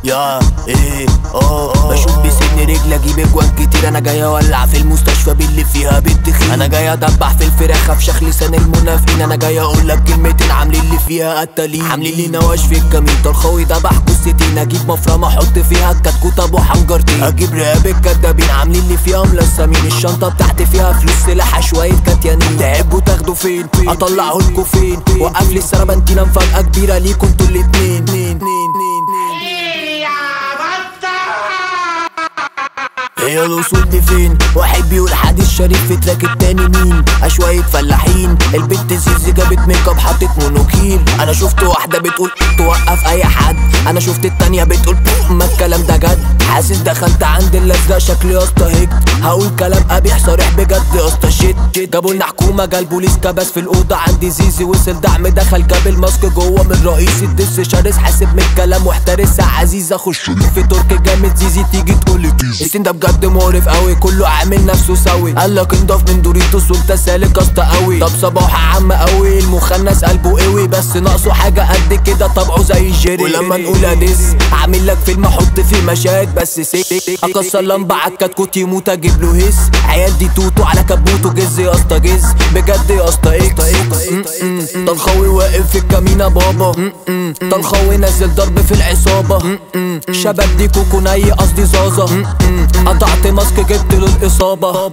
يا ايه بشوف بسن رجل اجيب اجوان كتير. انا جاي اولع في المستشفى باللي فيها بالتخين. انا جاي ادبح في الفراخ افشخ لسان المنافقين. انا جاي اقول لك كلمتين عاملين اللي فيها قتالين. عاملين لي نواش في الكمين طرخوي دبح جثتين. اجيب مفرمه احط فيها الكتكوت ابو حنجرتين. اجيب رقاب الكدابين عاملين لي فيها ملسمين. الشنطه بتاعتي فيها فلوس سلاحه شويه كاتيانين. تحبوا تاخدوا فين اطلعهولكوا فين؟ وقف لي السربنتينه مفاجاه كبيره ليكوا انتوا الاتنين. هي الوصول دي فين؟ واحد بيقول حديث شريف في تراك التاني مين؟ شوية فلاحين. البنت زيزي جابت ميك اب حطت مونوكيل. انا شفت واحدة بتقول توقف اي حد. انا شفت التانية بتقول ما الكلام ده جد. حاسس دخلت عند اللزقة شكلي يا اسطى هيك. هقول كلام قبيح صريح بجد يا اسطى شيت. جابولنا حكومة جا البوليس كبس في الأوضة عندي زيزي. وصل دعم دخل جاب الماسك جوه من رئيس الدس شرس. حاسب من الكلام واحترس يا عزيز. اخش في ترك جامد زيزي تيجي تقولي السين ده بجد مقرف قوي. كله عامل نفسه سوي. قالك انضاف من دوريتوس وانت سالك اسطى قوي. طب صباح عم قوي المخنث قلبه قوي. بس ناقصه حاجه قد كده طبعه زي الجيري. ولما نقول اديس عامل لك فيلم احط فيه مشاهد بس سيك. اكسر لمبه على الكتكوت يموت اجيب له هس. عيال دي توتو على كبوته جز يا اسطى جز. بجد يا اسطى اكس. طلخوي واقف في الكمينه بابا. طلخوي نازل ضرب في العصابه. شباب دي كوكوناي قصدي زازا. قطعت ماسك جبت له الاصابه.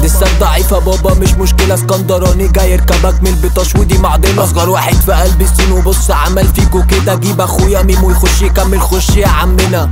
لسه ضعيفه بابا مش مشكله. اسكندراني جاي يركبك من البطاش ودي معضله. اصغر واحد في قلب السين وبص عمل فيكو كده. جيب اخويا ميمو يخش يكمل خش يا عمنا.